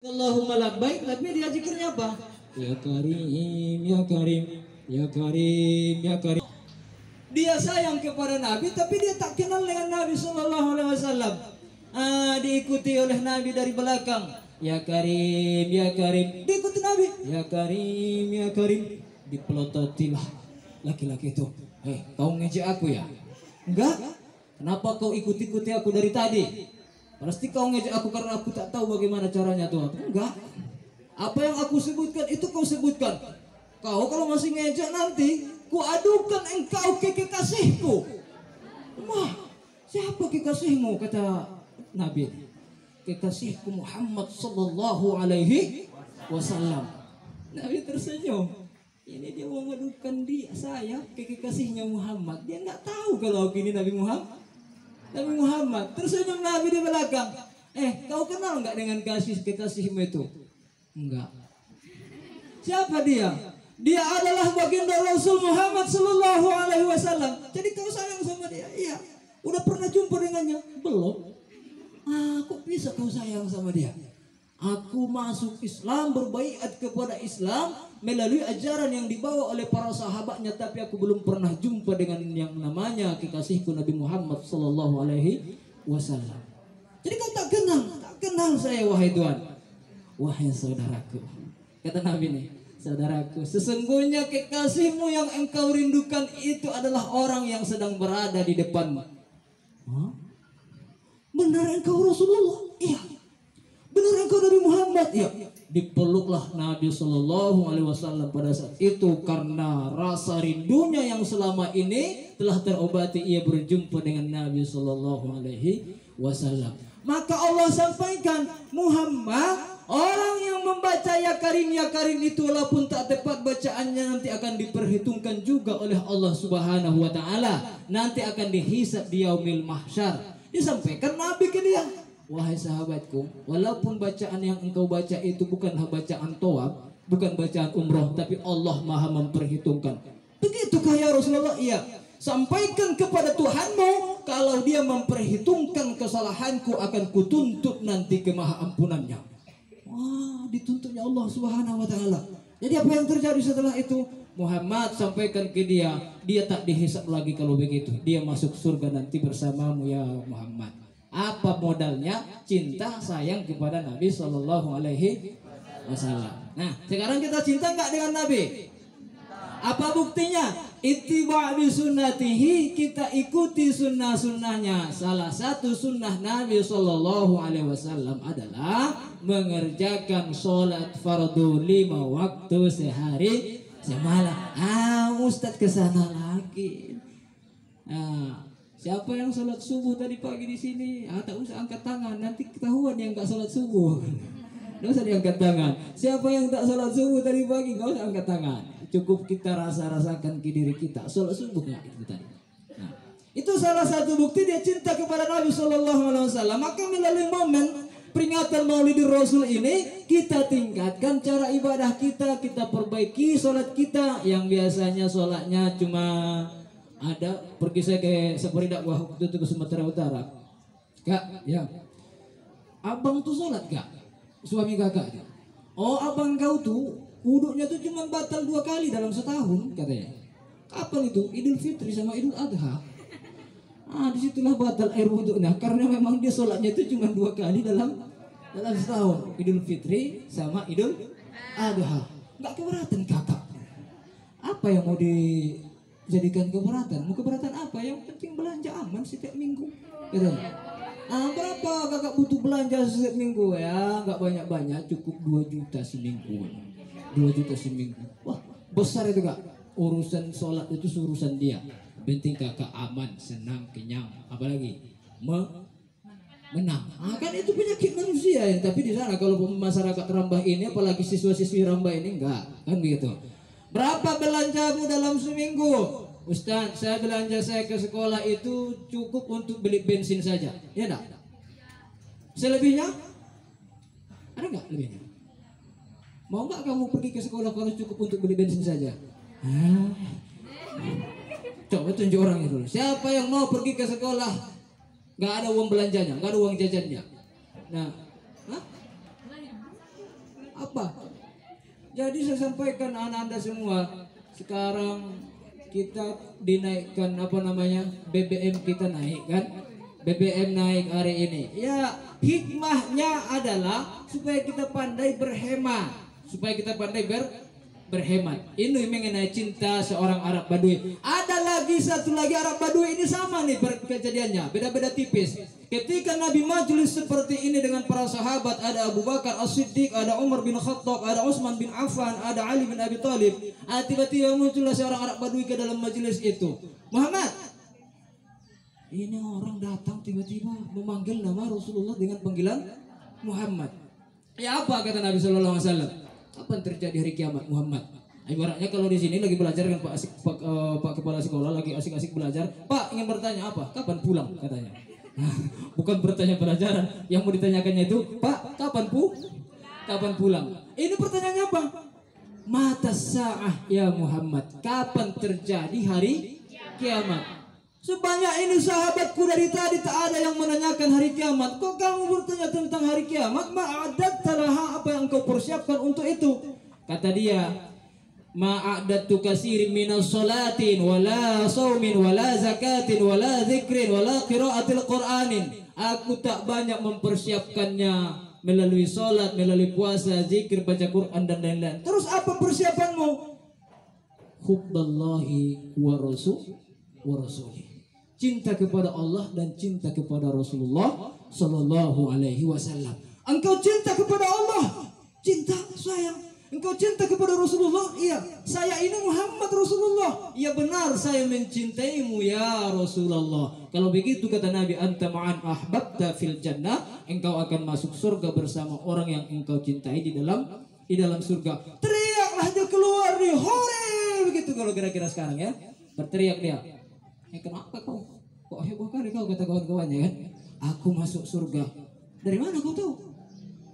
Allahumma labbaik, labbaik dia zikirnya apa? Ya Karim, ya Karim, ya Karim, ya Karim. Dia sayang kepada Nabi, tapi dia tak kenal dengan Nabi Sallallahu Alaihi Wasallam. Diikuti oleh Nabi dari belakang. Ya Karim, ya Karim. Diikuti Nabi. Ya Karim, ya Karim. Dipelototilah laki-laki itu. Kau ngejek aku ya? Enggak. Kenapa kau ikuti-ikuti aku dari tadi? Pasti kau ngejek aku karena aku tak tahu bagaimana caranya Tuhan. Enggak. Apa yang aku sebutkan itu kau sebutkan. Kau kalau masih ngejek nanti ku adukan engkau ke kekasihku. Siapa kekasihmu? Kata Nabi. Kekasihku Muhammad sallallahu alaihi wasallam. Nabi tersenyum. Ini dia mau ngadukan saya ke kekasihnya Muhammad. Dia nggak tahu kalau aku ini Nabi Muhammad. Nabi Muhammad. Tersenyum Nabi di belakang. Kau kenal nggak dengan kekasihmu itu? Enggak. Siapa dia? Dia adalah baginda Rasul Muhammad Sallallahu Alaihi Wasallam. Jadi kau sayang sama dia? Iya. Udah pernah jumpa dengannya? Belum. Kok bisa kau sayang sama dia? Aku masuk Islam, berbaiat kepada Islam melalui ajaran yang dibawa oleh para sahabatnya, tapi aku belum pernah jumpa dengan yang namanya kekasihku Nabi Muhammad Sallallahu Alaihi Wasallam. Jadi kau tak kenal saya wahai Tuhan, wahai saudaraku. Kata Nabi nih, saudaraku, sesungguhnya kekasihmu yang engkau rindukan itu adalah orang yang sedang berada di depanmu. Benar engkau Rasulullah? Iya. Benar engkau Nabi Muhammad? Ya. Dipeluklah Nabi Sallallahu Alaihi Wasallam pada saat itu karena rasa rindunya yang selama ini telah terobati. Ia berjumpa dengan Nabi Sallallahu Alaihi Wasallam. Maka Allah sampaikan, Muhammad, orang yang membaca ya Karim itu walaupun tak tepat bacaannya nanti akan diperhitungkan juga oleh Allah Subhanahu Wa Taala. Nanti akan dihisab di yaumil mahsyar. Disampaikan Nabi ke dia, wahai sahabatku, walaupun bacaan yang engkau baca itu bukanlah bacaan tawaf, bukan bacaan umroh, tapi Allah Maha memperhitungkan. Begitukah ya Rasulullah? Iya. Sampaikan kepada Tuhanmu, kalau dia memperhitungkan kesalahanku akan kutuntut nanti ke maha ampunannya. Dituntutnya Allah Subhanahu Wa Taala. Jadi apa yang terjadi setelah itu? Muhammad sampaikan ke dia, dia tak dihisab lagi kalau begitu. Dia masuk surga nanti bersamamu ya Muhammad. Apa modalnya? Cinta sayang kepada Nabi Sallallahu Alaihi Wasallam. Nah, sekarang kita cinta nggak dengan Nabi? Apa buktinya? Ittiba' bi sunnatihi, kita ikuti sunnah-sunnahnya. Salah satu sunnah Nabi Sallallahu Alaihi Wasallam adalah mengerjakan sholat fardu 5 waktu sehari semalam. Ustadz kesana lagi. Siapa yang sholat subuh tadi pagi di sini? Tak usah angkat tangan, nanti ketahuan yang tak sholat subuh. Tidak usah diangkat tangan. Siapa yang tak sholat subuh tadi pagi? Gak usah angkat tangan. Cukup kita rasakan ke diri kita. Sholat subuh nggak itu tadi? Itu salah satu bukti dia cinta kepada Nabi Sallallahu Alaihi Wasallam. Maka melalui momen peringatan Maulidur Rasul ini, kita tingkatkan cara ibadah kita, kita perbaiki sholat kita yang biasanya sholatnya cuma ada. Pergi saya ke Saparidak waktu itu ke Sumatera Utara, Kak, ya, abang tuh sholat gak? Suami kakak, abang kau tuh wuduknya tuh cuma batal 2 kali dalam setahun katanya. Kapan itu? Idul Fitri sama Idul Adha. Disitulah batal air wuduknya karena memang dia sholatnya itu cuma 2 kali dalam setahun, Idul Fitri sama Idul Adha. Nggak keberatan kakak. Apa yang mau dijadikan keberatan? Mau keberatan apa? Yang penting belanja aman setiap minggu. Gitu. Berapa kakak butuh belanja setiap minggu? Ya nggak banyak-banyak, cukup 2 juta seminggu. 2 juta seminggu. Wah besar itu kak. Urusan sholat itu urusan dia. Penting kakak aman, senang, kenyang, apalagi menang. Kan itu penyakit manusia ya. Tapi di sana kalau masyarakat Rambah ini, apalagi siswa-siswi Rambah ini enggak, kan begitu. Berapa belanjamu dalam seminggu? Ustaz, saya belanja saya ke sekolah itu cukup untuk beli bensin saja. Ya enggak? Selebihnya? Ada enggak lebihnya? Mau enggak kamu pergi ke sekolah kalau cukup untuk beli bensin saja? Coba tunjuk orangnya dulu. Siapa yang mau pergi ke sekolah nggak ada uang belanjanya, nggak ada uang jajannya? Nah, Apa? Jadi saya sampaikan anak-anak semua, sekarang kita dinaikkan BBM kita naik kan? BBM naik hari ini. Ya, hikmahnya adalah supaya kita pandai berhemat, berhemat. Ini mengenai cinta seorang Arab Badui. Ada lagi satu lagi Arab Badui, ini sama nih kejadiannya, beda-beda tipis. Ketika Nabi majelis seperti ini dengan para sahabat, ada Abu Bakar As-Siddiq, ada Umar bin Khattab, ada Utsman bin Affan, ada Ali bin Abi Thalib. Tiba-tiba muncullah seorang Arab Badui ke dalam majelis itu. Muhammad, ini orang datang tiba-tiba memanggil nama Rasulullah dengan panggilan Muhammad. Ya apa kata Nabi Sallallahu Alaihi Wasallam? Kapan terjadi hari kiamat Muhammad? Ibaratnya kalau di sini lagi belajar dengan Pak Kepala Sekolah lagi asik-asik belajar, Pak ingin bertanya apa? Kapan pulang katanya? Bukan bertanya pelajaran, yang mau ditanyakannya itu, Pak kapan pulang? Ini pertanyaannya apa? Mata sa'ah ya Muhammad, kapan terjadi hari kiamat? Sebanyak ini sahabatku dari tadi tak ada yang menanyakan hari kiamat. Kok kamu bertanya tentang hari kiamat? Ma'adat talaha, apa yang kau persiapkan untuk itu? Kata dia, ma'adatu kasirin minas salatin wala saumin wala zakatin wala zikrin wala qiraatil qur'anin. Aku tak banyak mempersiapkannya melalui salat, melalui puasa, zikir, baca Quran dan lain-lain. Terus apa persiapanmu? Hubballahi wa rasulih. Cinta kepada Allah dan cinta kepada Rasulullah Sallallahu Alaihi Wasallam. Engkau cinta kepada Allah, cinta sayang. Engkau cinta kepada Rasulullah, iya. Saya ini Muhammad Rasulullah. Iya benar, saya mencintaimu ya Rasulullah. Kalau begitu kata Nabi, anta ma'an ahbabta fil jannah, engkau akan masuk surga bersama orang yang engkau cintai di dalam surga. Teriaklah dia keluar nih, hore begitu kalau kira-kira sekarang ya. Berteriak dia. Kenapa kau? Kok heboh kali kau kata kawan-kawannya kan? Aku masuk surga. Dari mana kau tahu?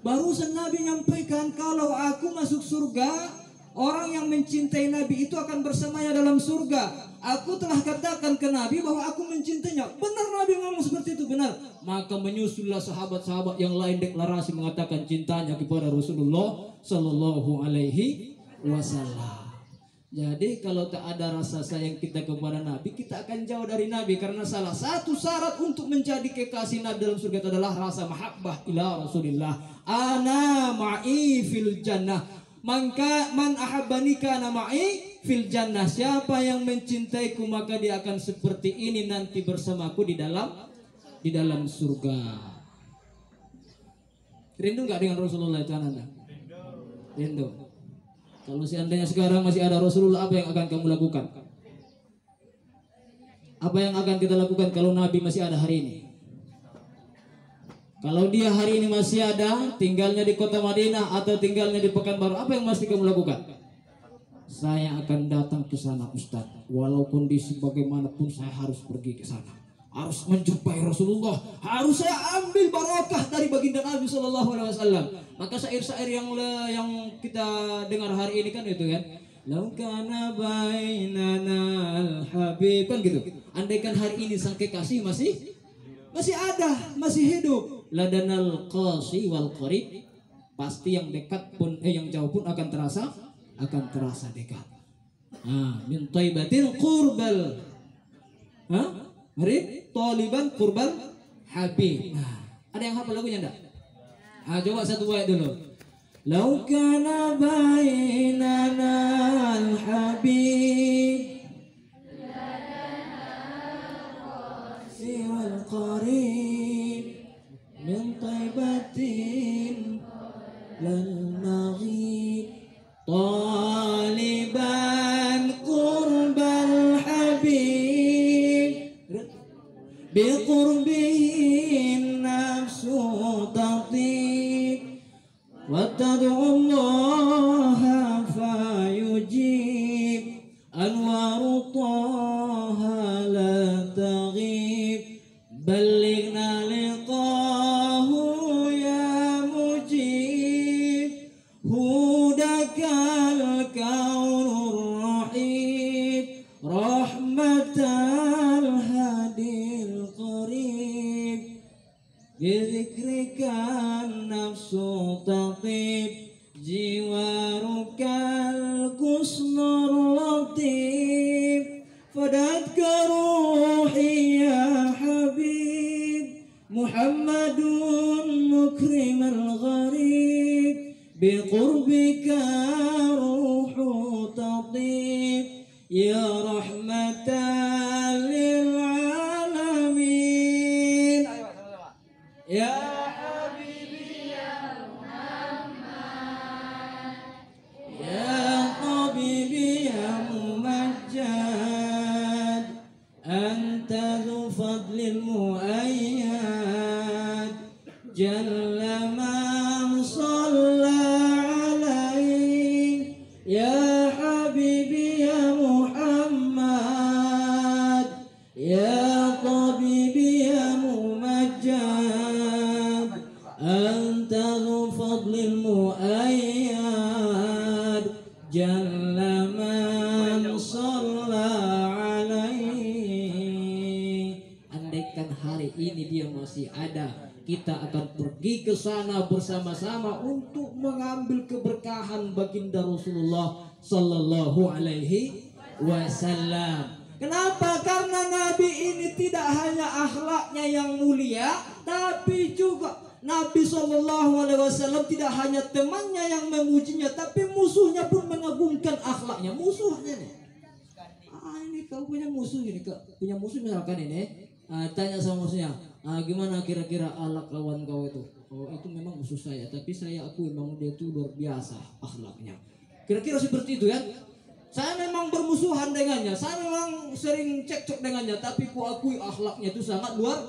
Barusan Nabi nyampaikan kalau aku masuk surga, orang yang mencintai Nabi itu akan bersamanya dalam surga. Aku telah katakan ke Nabi bahwa aku mencintainya. Benar Nabi ngomong seperti itu, benar. Maka menyusullah sahabat-sahabat yang lain deklarasi mengatakan cintanya kepada Rasulullah Sallallahu Alaihi Wasallam. Jadi kalau tak ada rasa sayang kita kepada Nabi, kita akan jauh dari Nabi. Karena salah satu syarat untuk menjadi kekasih Nabi dalam surga itu adalah rasa mahabbah ila Rasulillah. Ana ma'i fil jannah. Maka man ahabbani kana ma'i fil jannah. Siapa yang mencintaiku maka dia akan seperti ini nanti bersamaku di dalam surga. Rindu nggak dengan Rasulullah itu anak-anak? Rindu. Kalau seandainya sekarang masih ada Rasulullah, apa yang akan kamu lakukan? Apa yang akan kita lakukan kalau Nabi masih ada hari ini? Kalau dia hari ini masih ada, tinggalnya di kota Madinah atau tinggalnya di Pekanbaru, apa yang mesti kamu lakukan? Saya akan datang ke sana Ustaz. Walau kondisi bagaimanapun saya harus pergi ke sana. Harus menjumpai Rasulullah, harus saya ambil barakah dari baginda Nabi Sallallahu Alaihi Wasallam. Maka syair-syair yang kita dengar hari ini kan itu kan, lau kana bainana al-habib kan gitu. Andaikan hari ini sang kekasih masih ada, masih hidup, ladanal qasi wal qarib, pasti yang dekat pun yang jauh pun akan terasa dekat. Min taibatil qurbal, Mari taliban kurban habib. Ada yang hafal lagunya enggak? Coba satu bait dulu. Lau kana bainana al-habib wal qarib min taibatin lal maghib taliban qurbal habib biqurbihi nafsu tatib wa tad'u Allah fayujib anwaru taha la taghib ballighna liqahu ya mujib hudakal kaunur rahim rahmatal hadil qarib bidzikrika nafsu tatib فدتك روحي يا حبيب محمد مكرم الغريب بقربك روح تطيب يا رحمة للعالمين يا حبيبي يا محمد يا طبيبي يا ممجد أنت ذو فضل مؤيد جل من صلى عليه يا حبيبي يا محمد يا طبيبي يا ممجد أنت ذو فضل مؤيد جل من صلى عليه. Andaikan hari ini dia masih ada, kita akan pergi ke sana bersama-sama untuk mengambil keberkahan baginda Rasulullah sallallahu alaihi wasallam. Kenapa? Karena Nabi ini tidak hanya akhlaknya yang mulia, tapi juga Nabi sallallahu alaihi wasallam tidak hanya temannya yang memujinya, tapi musuhnya pun mengagungkan akhlaknya. Musuhnya nih, ini kau punya musuh ini, punya musuh misalkan ini. Tanya sama musuhnya, gimana kira-kira ala kawan kau itu? Oh, itu memang musuh saya, tapi saya akui memang dia itu luar biasa akhlaknya. Kira-kira seperti itu ya. Saya memang bermusuhan dengannya, saya memang sering cekcok dengannya, tapi ku akui akhlaknya itu sangat luar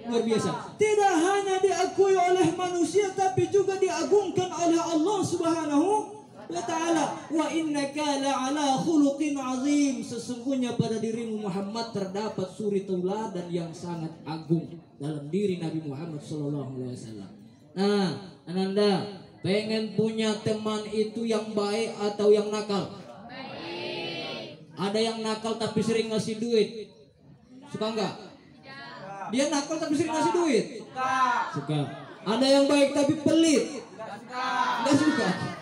biasa. Tidak hanya diakui oleh manusia, tapi juga diagungkan oleh Allah Subhanahu wa ta'ala. Wa innaka la'ala khuluqin azim. Sesungguhnya pada dirimu Muhammad terdapat suri tauladan yang sangat agung dalam diri Nabi Muhammad sallallahu alaihi wasallam. Nah, Ananda pengen punya teman itu yang baik atau yang nakal? Baik. Ada yang nakal tapi sering ngasih duit. Suka enggak? Dia nakal tapi sering ngasih duit. Suka. Ada yang baik tapi pelit. Enggak suka.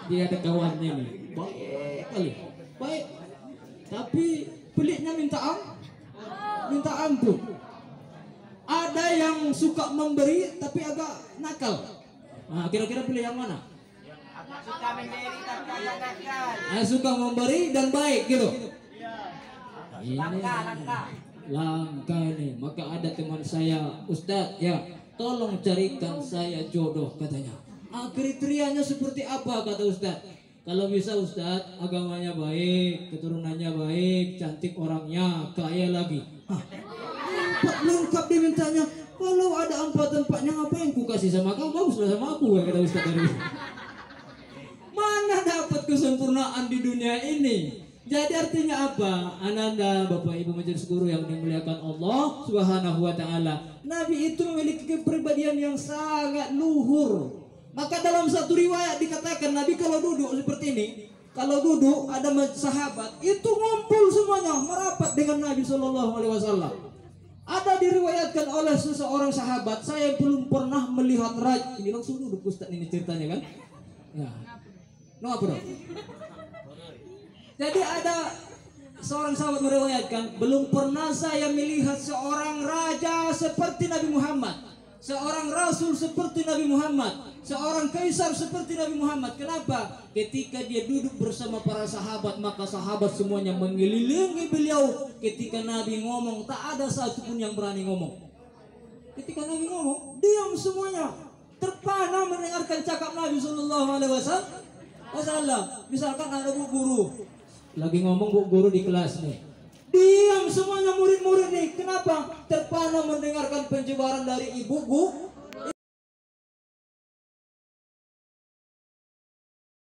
Dia ada kawannya nih, baik kali, baik, tapi pelitnya minta ampun. Ada yang suka memberi tapi agak nakal. Nah, kira-kira pilih yang mana? Suka memberi tapi agak nakal. Suka memberi dan baik gitu. Ini langka ini. Maka ada teman saya, Ustadz ya, tolong carikan saya jodoh katanya. Kriterianya seperti apa kata Ustadz? Kalau bisa Ustadz, agamanya baik, keturunannya baik, cantik orangnya, kaya lagi. Empat lengkap dimintanya. Kalau ada empat-empatnya ngapain ku kasih sama kau? Baguslah sama aku kata Ustadz tadi. Mana dapat kesempurnaan di dunia ini? Jadi artinya apa? Ananda, Bapak Ibu majelis guru yang dimuliakan Allah Subhanahu wa taala. Nabi itu memiliki kepribadian yang sangat luhur. Maka dalam satu riwayat dikatakan Nabi kalau duduk seperti ini, kalau duduk ada sahabat itu ngumpul semuanya merapat dengan Nabi Shallallahu Alaihi Wasallam. Ada diriwayatkan oleh seseorang sahabat, saya belum pernah melihat raja. Ini langsung duduk Ustaz ini ceritanya kan? Ya, no apa dong? Jadi ada seorang sahabat meriwayatkan, belum pernah saya melihat seorang raja seperti Nabi Muhammad. Seorang rasul seperti Nabi Muhammad, seorang kaisar seperti Nabi Muhammad. Kenapa? Ketika dia duduk bersama para sahabat, maka sahabat semuanya mengelilingi beliau. Ketika Nabi ngomong, tak ada satupun yang berani ngomong. Ketika Nabi ngomong, diam semuanya, terpana mendengarkan cakap Nabi Sallallahu Alaihi Wasallam. Misalkan ada bu guru lagi ngomong, bu guru di kelas nih, diam semuanya murid-murid nih. Kenapa? Terpana mendengarkan penjebaran dari ibu